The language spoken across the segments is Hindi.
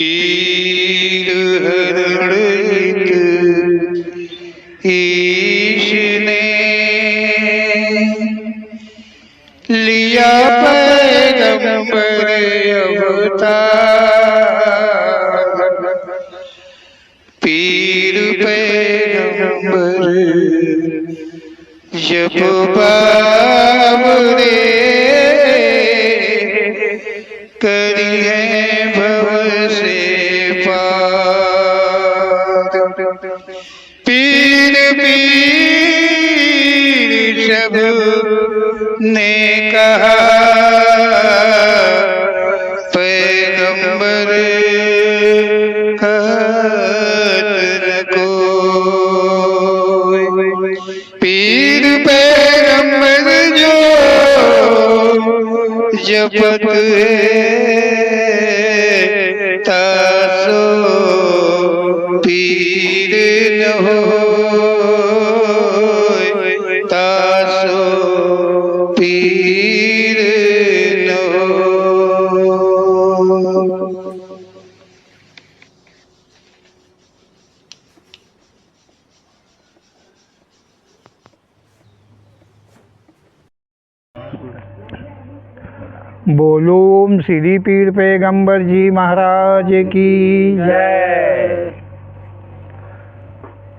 पीर हरण ईश ने लिया पैगंबर अवतार। पीर पैगंबर जब बाबरे करी है भव से पार। पीर पीर सब ने कहा पैगंबर कहत न कोई। पीर पैगंबर जो जपत है तासो पीर न होय, तासो पीर न होय। बोलो ओम श्री पीर पैगंबर जी महाराज की जय।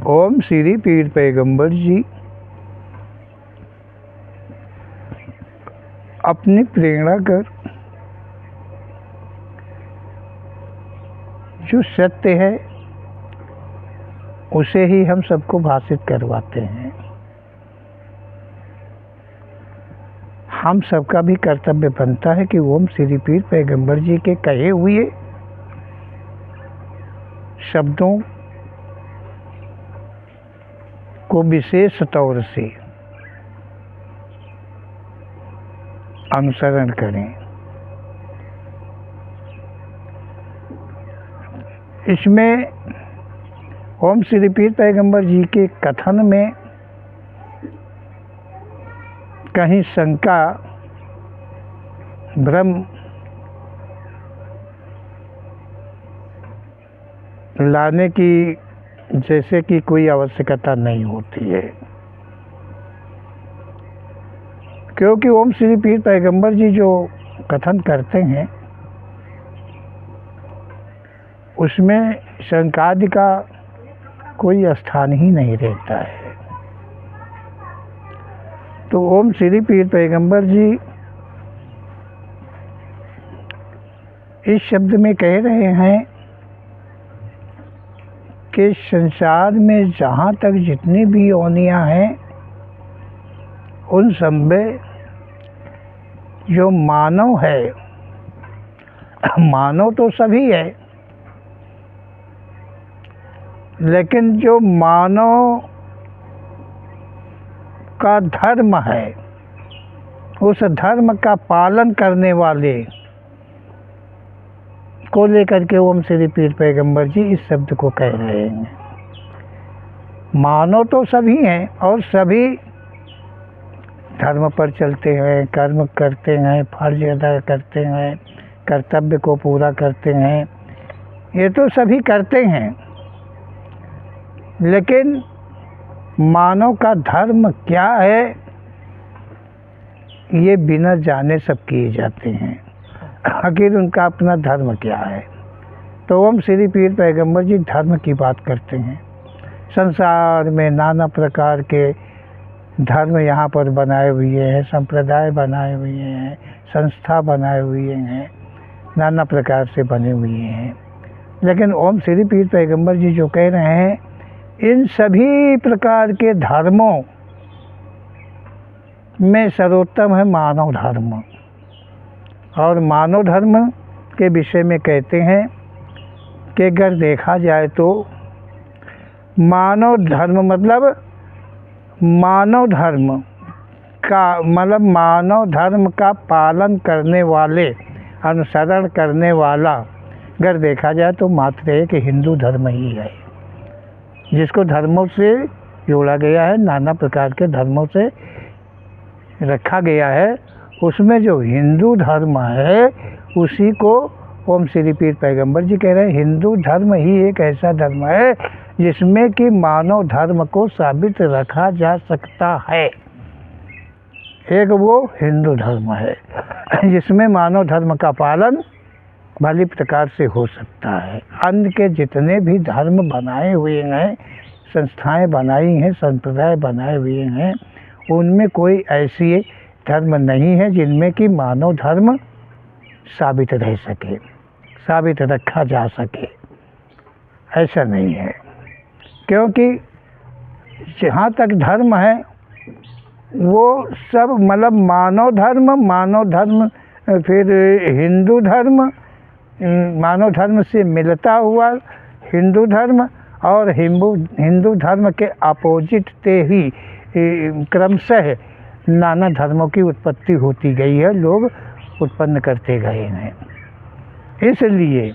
ओम श्री पीर पैगंबर जी अपनी प्रेरणा कर जो सत्य है उसे ही हम सबको भाषित करवाते हैं। हम सबका भी कर्तव्य बनता है कि ओम श्री पीर पैगंबर जी के कहे हुए शब्दों को विशेष तौर से अनुसरण करें। इसमें ओम श्री पीर पैगंबर जी के कथन में कहीं शंका भ्रम लाने की जैसे कि कोई आवश्यकता नहीं होती है, क्योंकि ओम श्री पीर पैगंबर जी जो कथन करते हैं उसमें शंकादि का कोई स्थान ही नहीं रहता है। तो ओम श्री पीर पैगंबर जी इस शब्द में कह रहे हैं कि संसार में जहाँ तक जितनी भी योनियाँ हैं उन सब में जो मानव है, मानव तो सभी है, लेकिन जो मानव का धर्म है उस धर्म का पालन करने वाले को लेकर के ओम श्री पीर पैगंबर जी इस शब्द को कह रहे हैं। मानव तो सभी हैं और सभी धर्म पर चलते हैं, कर्म करते हैं, फर्ज अदा करते हैं, कर्तव्य को पूरा करते हैं, ये तो सभी करते हैं, लेकिन मानव का धर्म क्या है ये बिना जाने सब किए जाते हैं। आखिर उनका अपना धर्म क्या है? तो ओम श्री पीर पैगंबर जी धर्म की बात करते हैं। संसार में नाना प्रकार के धर्म यहाँ पर बनाए हुए हैं, संप्रदाय बनाए हुए हैं, संस्था बनाए हुए हैं, नाना प्रकार से बने हुए हैं, लेकिन ओम श्री पीर पैगंबर जी जो कह रहे हैं इन सभी प्रकार के धर्मों में सर्वोत्तम है मानव धर्म। और मानव धर्म के विषय में कहते हैं कि अगर देखा जाए तो मानव धर्म मतलब मानव धर्म का मतलब मानव धर्म का पालन करने वाले, अनुसरण करने वाला अगर देखा जाए तो मात्र एक हिंदू धर्म ही है, जिसको धर्मों से जोड़ा गया है, नाना प्रकार के धर्मों से रखा गया है। उसमें जो हिंदू धर्म है उसी को ओम श्री पीर पैगंबर जी कह रहे हैं हिंदू धर्म ही एक ऐसा धर्म है जिसमें कि मानव धर्म को साबित रखा जा सकता है। एक वो हिंदू धर्म है जिसमें मानव धर्म का पालन भली प्रकार से हो सकता है। अन्य के जितने भी धर्म बनाए हुए हैं, संस्थाएं बनाई हैं, संप्रदाय बनाए हुए हैं, उनमें कोई ऐसी धर्म नहीं है जिनमें कि मानव धर्म साबित रह सके, साबित रखा जा सके। ऐसा नहीं है, क्योंकि जहाँ तक धर्म है वो सब मतलब मानव धर्म फिर हिंदू धर्म, मानव धर्म से मिलता हुआ हिंदू धर्म और हिंदू धर्म के अपोजिट से ही क्रमशः नाना धर्मों की उत्पत्ति होती गई है, लोग उत्पन्न करते गए हैं। इसलिए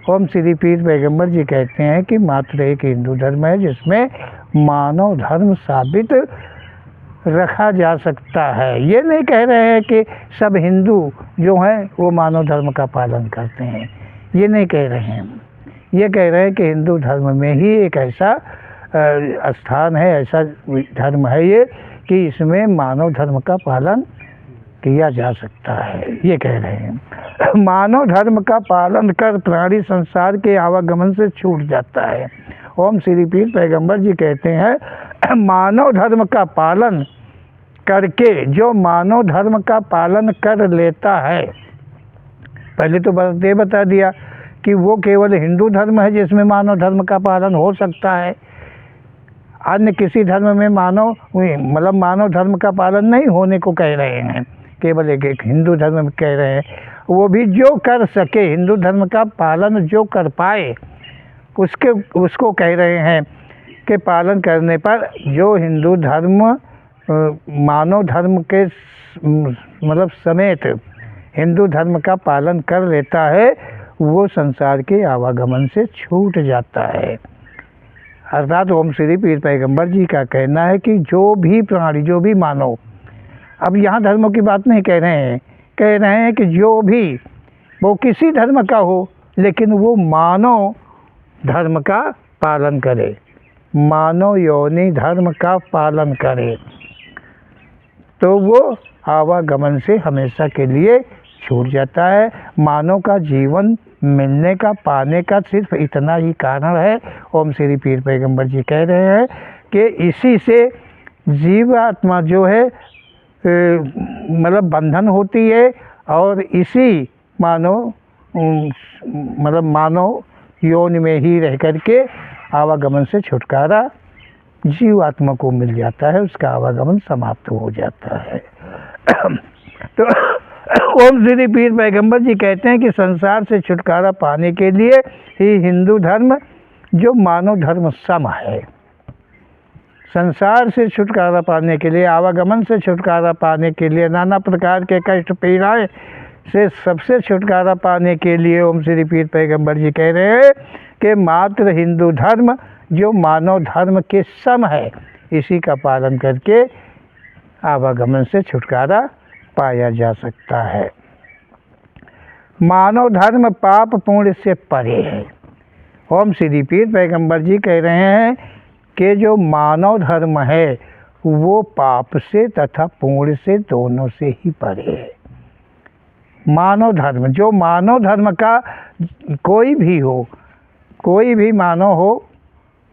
ओम श्री पीर पैगंबर जी कहते हैं कि मात्र एक हिंदू धर्म है जिसमें मानव धर्म साबित रखा जा सकता है। ये नहीं कह रहे हैं कि सब हिंदू जो हैं वो मानव धर्म का पालन करते हैं, ये नहीं कह रहे हैं। ये कह रहे हैं कि हिंदू धर्म में ही एक ऐसा स्थान है, ऐसा धर्म है ये कि इसमें मानव धर्म का पालन किया जा सकता है, ये कह रहे हैं। मानव धर्म का पालन कर प्राणी संसार के आवागमन से छूट जाता है। ओम श्री पीर पैगंबर जी कहते हैं मानव धर्म का पालन करके जो मानव धर्म का पालन कर लेता है, पहले तो बता दिया कि वो केवल हिंदू धर्म है जिसमें मानव धर्म का पालन हो सकता है। अन्य किसी धर्म में मानव धर्म का पालन नहीं होने को कह रहे हैं, केवल एक हिंदू धर्म में कह रहे हैं। वो भी जो कर सके, हिंदू धर्म का पालन जो कर पाए उसको कह रहे हैं कि पालन करने पर जो हिंदू धर्म मानव धर्म के समेत हिंदू धर्म का पालन कर लेता है वो संसार के आवागमन से छूट जाता है। अर्थात ओम श्री पीर पैगंबर जी का कहना है कि जो भी प्राणी, जो भी मानव, अब यहाँ धर्मों की बात नहीं कह रहे हैं कि जो भी वो किसी धर्म का हो लेकिन वो मानव धर्म का पालन करे, मानव योनि धर्म का पालन करे, तो वो आवागमन से हमेशा के लिए छूट जाता है। मानव का जीवन मिलने का, पाने का सिर्फ इतना ही कारण है। ओम श्री पीर पैगंबर जी कह रहे हैं कि इसी से जीवात्मा जो है बंधन होती है और इसी मानव योनि में ही रह करके आवागमन से छुटकारा जीवात्मा को मिल जाता है, उसका आवागमन समाप्त हो जाता है। तो ओम श्री पीर पैगंबर जी कहते हैं कि संसार से छुटकारा पाने के लिए ही हिंदू धर्म जो मानव धर्म सम है, संसार से छुटकारा पाने के लिए, आवागमन से छुटकारा पाने के लिए, नाना प्रकार के कष्ट पीड़ाएं से सबसे छुटकारा पाने के लिए ओम श्री पीर पैगंबर जी कह रहे हैं कि मात्र हिंदू धर्म जो मानव धर्म के सम है, इसी का पालन करके आवागमन से छुटकारा पाया जा सकता है। मानव धर्म पाप पुण्य से परे है। ओम श्री पीर पैगंबर जी कह रहे हैं कि जो मानव धर्म है वो पाप से तथा पुण्य से दोनों से ही परे है। मानव धर्म, जो मानव धर्म का कोई भी मानव हो,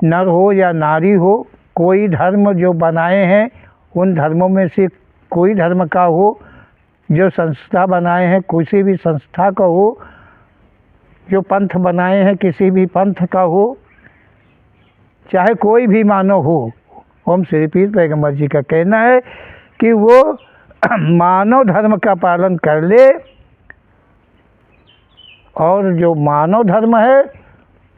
नर हो या नारी हो, कोई धर्म जो बनाए हैं उन धर्मों में से कोई धर्म का हो, जो संस्था बनाए हैं किसी भी संस्था का हो, जो पंथ बनाए हैं किसी भी पंथ का हो, चाहे कोई भी मानव हो, ओम श्री पीर पैगंबर जी का कहना है कि वो मानव धर्म का पालन कर ले और जो मानव धर्म है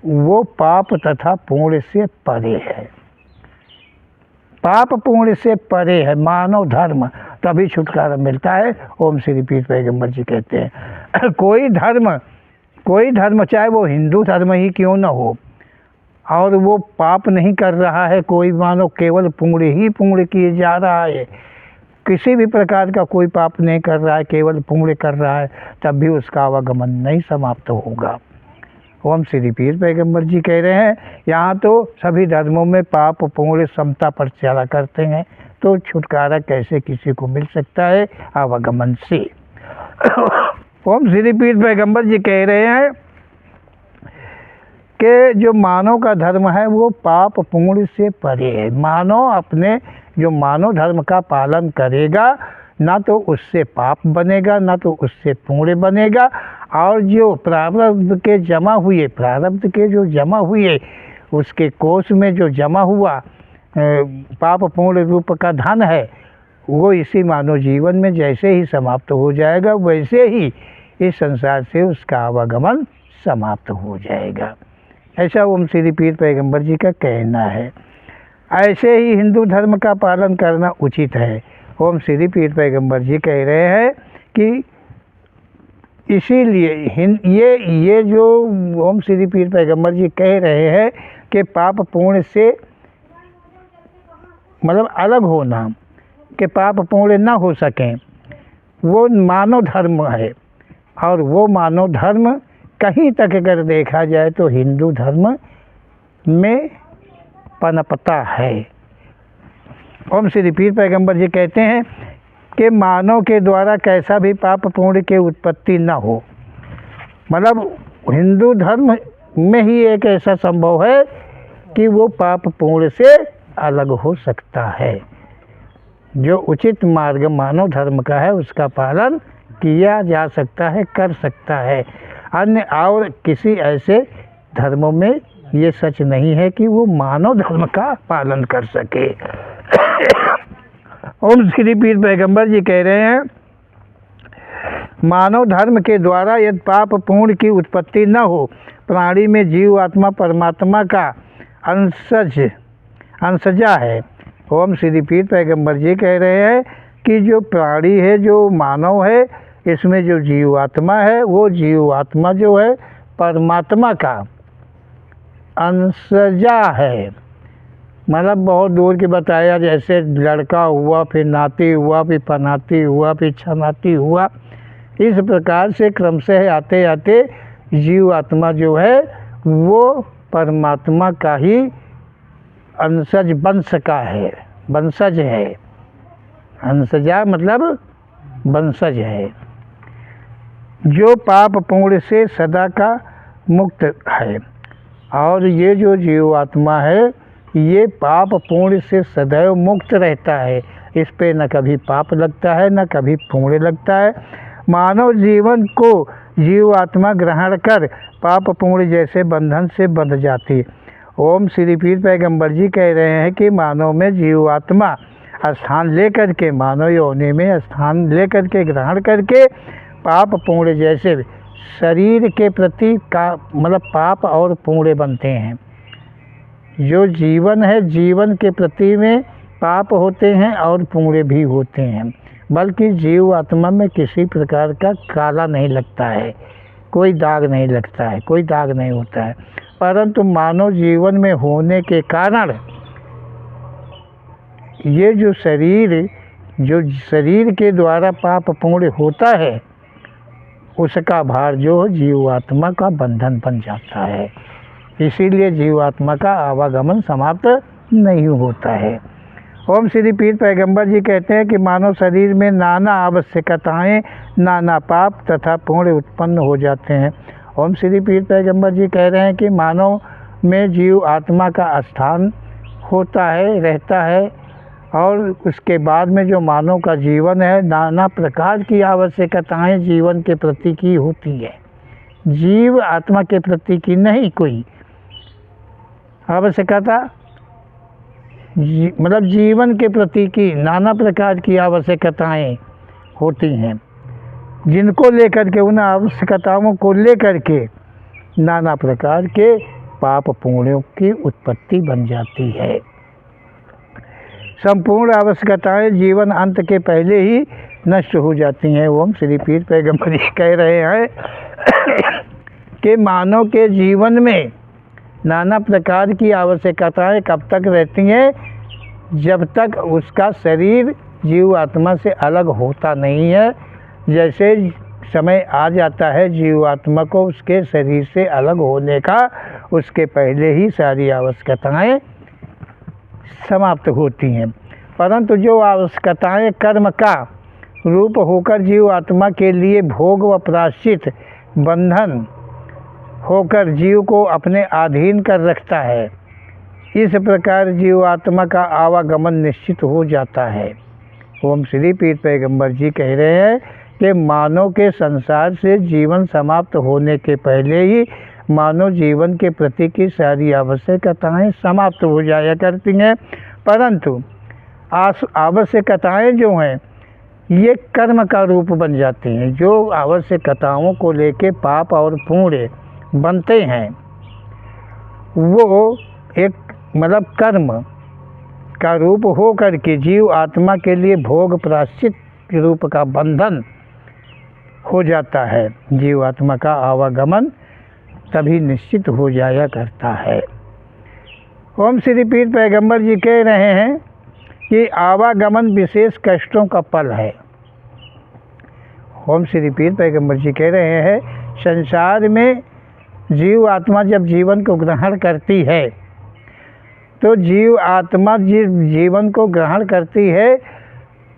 वो पाप तथा पुण्य से परे है। पाप पुण्य से परे है मानव धर्म, तभी छुटकारा मिलता है। ओम श्री पीर पैगंबर जी कहते हैं कोई धर्म चाहे वो हिंदू धर्म ही क्यों न हो और वो पाप नहीं कर रहा है, कोई मानो केवल पुण्य ही पुण्य किए जा रहा है, किसी भी प्रकार का कोई पाप नहीं कर रहा है, केवल पुण्य कर रहा है, तब भी उसका आवागमन नहीं समाप्त होगा। ओम श्री पीर पैगंबर जी कह रहे हैं, यहाँ तो सभी धर्मों में पाप पुण्य समता पर चला करते हैं, तो छुटकारा कैसे किसी को मिल सकता है आवागमन से। ओम श्री पीर पैगंबर जी कह रहे हैं कि जो मानव का धर्म है वो पाप पुण्य से परे है। मानव अपने जो मानव धर्म का पालन करेगा, ना तो उससे पाप बनेगा ना तो उससे पुण्य बनेगा, और जो प्रारब्ध के जमा हुए उसके कोष में जो जमा हुआ पाप पुण्य रूप का धन है, वो इसी मानव जीवन में जैसे ही समाप्त हो जाएगा, वैसे ही इस संसार से उसका आवागमन समाप्त हो जाएगा। ऐसा ओम श्री पीर पैगंबर जी का कहना है। ऐसे ही हिंदू धर्म का पालन करना उचित है। ओम श्री पीर पैगंबर जी कह रहे हैं कि इसीलिए ये जो ओम श्री पीर पैगंबर जी कह रहे हैं कि पाप पुण्य से मतलब अलग होना, कि पाप पुण्य ना हो सकें, वो मानव धर्म है। और वो मानव धर्म कहीं तक अगर देखा जाए तो हिंदू धर्म में पनपता है। ओम श्री पीर पैगंबर जी कहते हैं कि मानव के द्वारा कैसा भी पाप पुण्य की उत्पत्ति न हो। मतलब हिंदू धर्म में ही एक ऐसा संभव है कि वो पाप पुण्य से अलग हो सकता है। जो उचित मार्ग मानव धर्म का है उसका पालन किया जा सकता है, कर सकता है। अन्य और किसी ऐसे धर्मों में ये सच नहीं है कि वो मानव धर्म का पालन कर सके। ओम श्री पीर पैगंबर जी कह रहे हैं, मानव धर्म के द्वारा यदि पाप पुण्य की उत्पत्ति न हो, प्राणी में जीव आत्मा परमात्मा का अंशजा है। ओम श्री पीर पैगंबर जी कह रहे हैं कि जो प्राणी है, जो मानव है, इसमें जो जीव आत्मा है, वो जीव आत्मा जो है परमात्मा का अंशजा है। मतलब बहुत दूर की बताया, जैसे लड़का हुआ, फिर नाती हुआ, फिर पनाती हुआ, फिर छनाती हुआ, इस प्रकार से क्रमशः आते आते जीव आत्मा जो है वो परमात्मा का ही अंशज वंशज है। अंशजा मतलब वंशज है, जो पाप पुण्य से सदा का मुक्त है। और ये जो जीव आत्मा है ये पाप पुण्य से सदैव मुक्त रहता है। इस पे न कभी पाप लगता है न कभी पुण्य लगता है। मानव जीवन को जीव आत्मा ग्रहण कर पाप पुण्य जैसे बंधन से बंध जाती। ओम श्री पीर पैगंबर जी कह रहे हैं कि मानव में जीव आत्मा स्थान लेकर के, मानव योनि में स्थान लेकर के ग्रहण करके पाप पुण्य जैसे शरीर के प्रति का मतलब पाप और पुण्य बनते हैं। जो जीवन है, जीवन के प्रति में पाप होते हैं और पुण्य भी होते हैं, बल्कि जीव आत्मा में किसी प्रकार का काला नहीं लगता है, कोई दाग नहीं लगता है, कोई दाग नहीं होता है। परंतु मानव जीवन में होने के कारण ये जो शरीर के द्वारा पाप पुण्य होता है, उसका भार जो जीवात्मा का बंधन बन जाता है। इसीलिए जीवात्मा का आवागमन समाप्त नहीं होता है। ओम श्री पीर पैगंबर जी कहते हैं कि मानव शरीर में नाना आवश्यकताएं, नाना पाप तथा पुण्य उत्पन्न हो जाते हैं। ओम श्री पीर पैगंबर जी कह रहे हैं कि मानव में जीव आत्मा का स्थान होता है, रहता है, और उसके बाद में जो मानव का जीवन है, नाना प्रकार की आवश्यकताएं जीवन के प्रति की होती है। जीव आत्मा के प्रति की नहीं कोई आवश्यकता, मतलब जीवन के प्रति की नाना प्रकार की आवश्यकताएं होती हैं, जिनको लेकर के, उन आवश्यकताओं को लेकर के नाना प्रकार के पाप पुण्यों की उत्पत्ति बन जाती है। संपूर्ण आवश्यकताएं जीवन अंत के पहले ही नष्ट हो जाती हैं। ओम श्री पीर पैगंबर जी कह रहे हैं कि मानव के जीवन में नाना प्रकार की आवश्यकताएं कब तक रहती हैं, जब तक उसका शरीर जीव आत्मा से अलग होता नहीं है। जैसे समय आ जाता है जीव आत्मा को उसके शरीर से अलग होने का, उसके पहले ही सारी आवश्यकताएं समाप्त होती हैं। परंतु जो आवश्यकताएं कर्म का रूप होकर जीव आत्मा के लिए भोग व प्रायश्चित बंधन होकर जीव को अपने अधीन कर रखता है, इस प्रकार जीव आत्मा का आवागमन निश्चित हो जाता है। ओम श्री पीर पैगंबर जी कह रहे हैं कि मानव के संसार से जीवन समाप्त होने के पहले ही मानव जीवन के प्रति की सारी आवश्यकताएं समाप्त हो जाया करती हैं। परंतु आवश्यकताएं जो हैं ये कर्म का रूप बन जाती हैं। जो आवश्यकताओं को लेके पाप और पुण्य बनते हैं वो एक मतलब कर्म का रूप हो करके जीव आत्मा के लिए भोग प्रायश्चित के रूप का बंधन हो जाता है। जीव आत्मा का आवागमन तभी निश्चित हो जाया करता है। ओम श्री पीर पैगंबर जी कह रहे हैं कि आवागमन विशेष कष्टों का फल है। ओम श्री पीर पैगंबर जी कह रहे हैं संसार में जीव आत्मा जब जीवन को ग्रहण करती है तो जीव आत्मा जीवन को ग्रहण करती है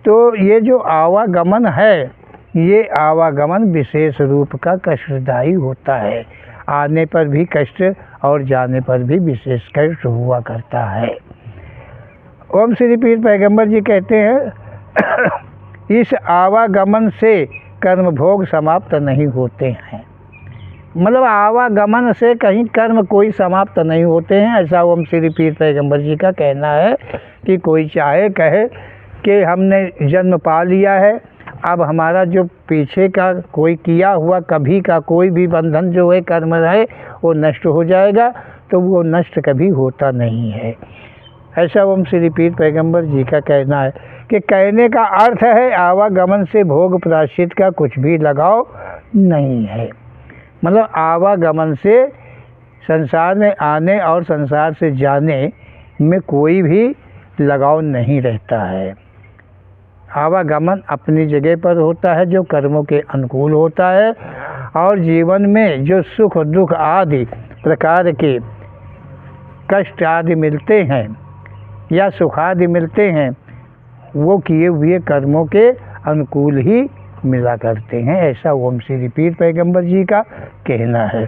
तो ये जो आवागमन है ये आवागमन विशेष रूप का कष्टदायी होता है। आने पर भी कष्ट और जाने पर भी विशेष कष्ट हुआ करता है। ओम श्री पीर पैगंबर जी कहते हैं इस आवागमन से कर्म भोग समाप्त नहीं होते हैं। मतलब आवागमन से कहीं कर्म कोई समाप्त नहीं होते हैं, ऐसा ओम श्री पीर पैगंबर जी का कहना है। कि कोई चाहे कहे कि हमने जन्म पा लिया है, अब हमारा जो पीछे का कोई किया हुआ कभी का कोई भी बंधन जो है कर्म रहे वो नष्ट हो जाएगा, तो वो नष्ट कभी होता नहीं है। ऐसा ओम श्री पीर पैगंबर जी का कहना है। कि कहने का अर्थ है आवागमन से भोग प्रायश्चित का कुछ भी लगाव नहीं है। मतलब आवागमन से संसार में आने और संसार से जाने में कोई भी लगाव नहीं रहता है। आवागमन अपनी जगह पर होता है जो कर्मों के अनुकूल होता है, और जीवन में जो सुख दुख आदि प्रकार के कष्ट आदि मिलते हैं या सुख आदि मिलते हैं वो किए हुए कर्मों के अनुकूल ही मिला करते हैं। ऐसा ओम श्री पीर पैगंबर जी का कहना है।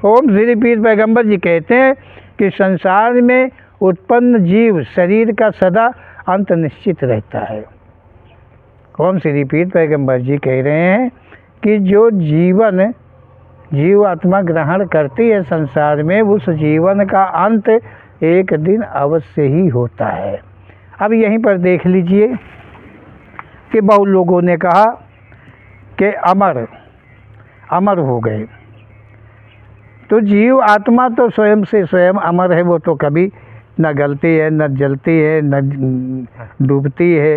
ओम श्री पीर पैगंबर जी कहते हैं कि संसार में उत्पन्न जीव शरीर का सदा अंत निश्चित रहता है। ओम श्री पीर पैगंबर जी कह रहे हैं कि जो जीवन जीव आत्मा ग्रहण करती है संसार में, उस जीवन का अंत एक दिन अवश्य ही होता है। अब यहीं पर देख लीजिए कि बहुत लोगों ने कहा कि अमर हो गए। तो जीव आत्मा तो स्वयं से स्वयं अमर है, वो तो कभी न गलती है, न जलती है, न डूबती है,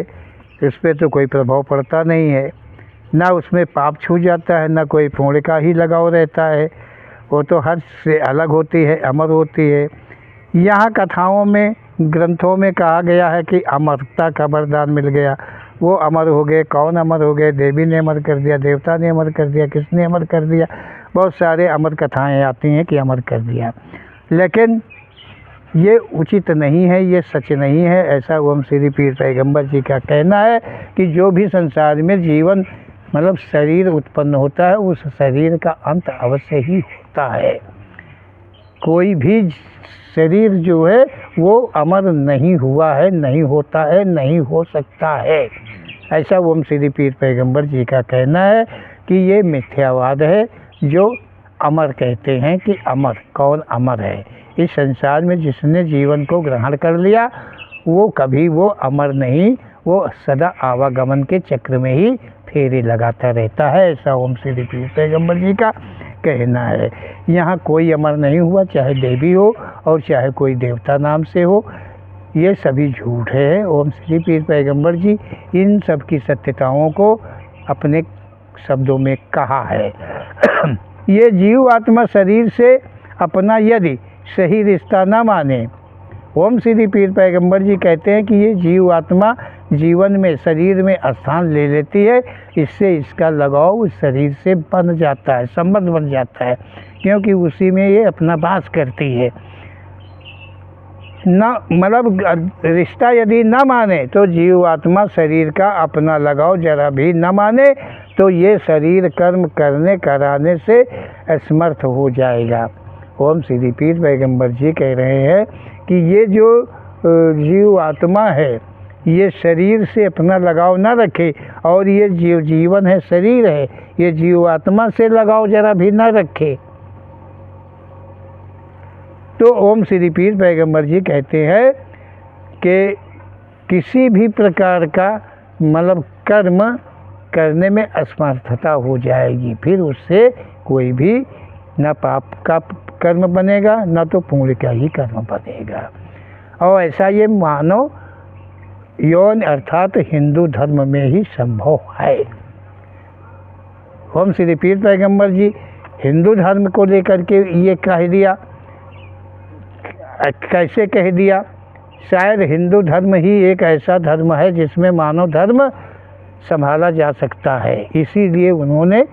इस पर तो कोई प्रभाव पड़ता नहीं है। ना उसमें पाप छू जाता है, ना कोई पुण्य का ही लगाव रहता है। वो तो हर से अलग होती है, अमर होती है। यहाँ कथाओं में ग्रंथों में कहा गया है कि अमरता का वरदान मिल गया, वो अमर हो गए। कौन अमर हो गए? देवी ने अमर कर दिया, देवता ने अमर कर दिया, किसने अमर कर दिया? बहुत सारे अमर कथाएं आती हैं कि अमर कर दिया, लेकिन ये उचित नहीं है, ये सच नहीं है। ऐसा ओम श्री पीर पैगंबर जी का कहना है कि जो भी संसार में जीवन मतलब शरीर उत्पन्न होता है, उस शरीर का अंत अवश्य ही होता है। कोई भी शरीर जो है वो अमर नहीं हुआ है, नहीं होता है, नहीं हो सकता है। ऐसा ओम श्री पीर पैगंबर जी का कहना है कि ये मिथ्यावाद है। जो अमर कहते हैं कि अमर, कौन अमर है? इस संसार में जिसने जीवन को ग्रहण कर लिया वो कभी वो अमर नहीं, वो सदा आवागमन के चक्र में ही फेरे लगाता रहता है। ऐसा ओम श्री पीर पैगंबर जी का कहना है। यहाँ कोई अमर नहीं हुआ, चाहे देवी हो और चाहे कोई देवता नाम से हो, ये सभी झूठ है। ओम श्री पीर पैगंबर जी इन सब की सत्यताओं को अपने शब्दों में कहा है। ये जीव आत्मा शरीर से अपना यदि सही रिश्ता न माने, ओम श्री पीर पैगंबर जी कहते हैं कि ये जीव आत्मा जीवन में शरीर में स्थान ले लेती है, इससे इसका लगाव उस शरीर से बन जाता है, संबंध बन जाता है, क्योंकि उसी में ये अपना वास करती है। न मतलब रिश्ता यदि न माने तो जीव आत्मा शरीर का अपना लगाव जरा भी न माने तो ये शरीर कर्म करने कराने से असमर्थ हो जाएगा। ओम श्री पीर पैगंबर जी कह रहे हैं कि ये जो जीव आत्मा है ये शरीर से अपना लगाव न रखे, और ये जीवन है, शरीर है, ये जीव आत्मा से लगाव जरा भी न रखे। तो ओम श्री पीर पैगंबर जी कहते हैं कि किसी भी प्रकार का मतलब कर्म करने में असमर्थता हो जाएगी, फिर उससे कोई भी न पाप का कर्म बनेगा न तो पुण्य का ही कर्म बनेगा। और ऐसा ये मानव यौन अर्थात हिंदू धर्म में ही संभव है। ओम श्री पीर पैगंबर जी हिंदू धर्म को लेकर के ये कह दिया, कैसे कह दिया? शायद हिंदू धर्म ही एक ऐसा धर्म है जिसमें मानव धर्म संभाला जा सकता है, इसीलिए उन्होंने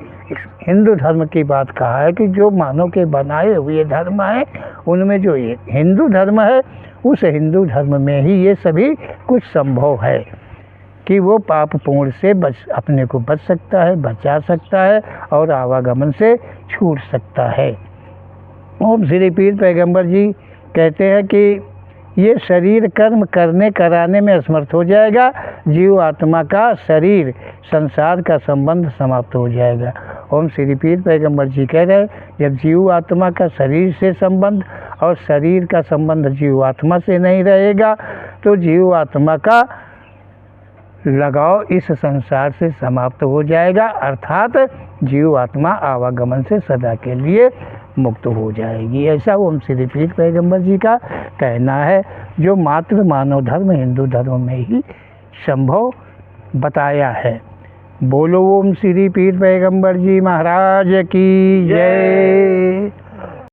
हिंदू धर्म की बात कहा है कि जो मानव के बनाए हुए धर्म है उनमें जो हिंदू धर्म है उस हिंदू धर्म में ही ये सभी कुछ संभव है कि वो पाप पुण्य से अपने को बच सकता है, बचा सकता है और आवागमन से छूट सकता है। ओम श्री पीर पैगंबर जी कहते हैं कि ये शरीर कर्म करने कराने में असमर्थ हो जाएगा, जीव आत्मा का शरीर संसार का संबंध समाप्त हो जाएगा। ओम श्री पीर पैगंबर जी कह रहे हैं जब जीव आत्मा का शरीर से संबंध और शरीर का संबंध जीव आत्मा से नहीं रहेगा तो जीव आत्मा का लगाव इस संसार से समाप्त हो जाएगा, अर्थात जीव आत्मा आवागमन से सदा के लिए मुक्त हो जाएगी। ऐसा ओम श्री पीर पैगंबर जी का कहना है, जो मात्र मानव धर्म हिंदू धर्म में ही संभव बताया है। बोलो ओम श्री पीर पैगंबर जी महाराज की जय।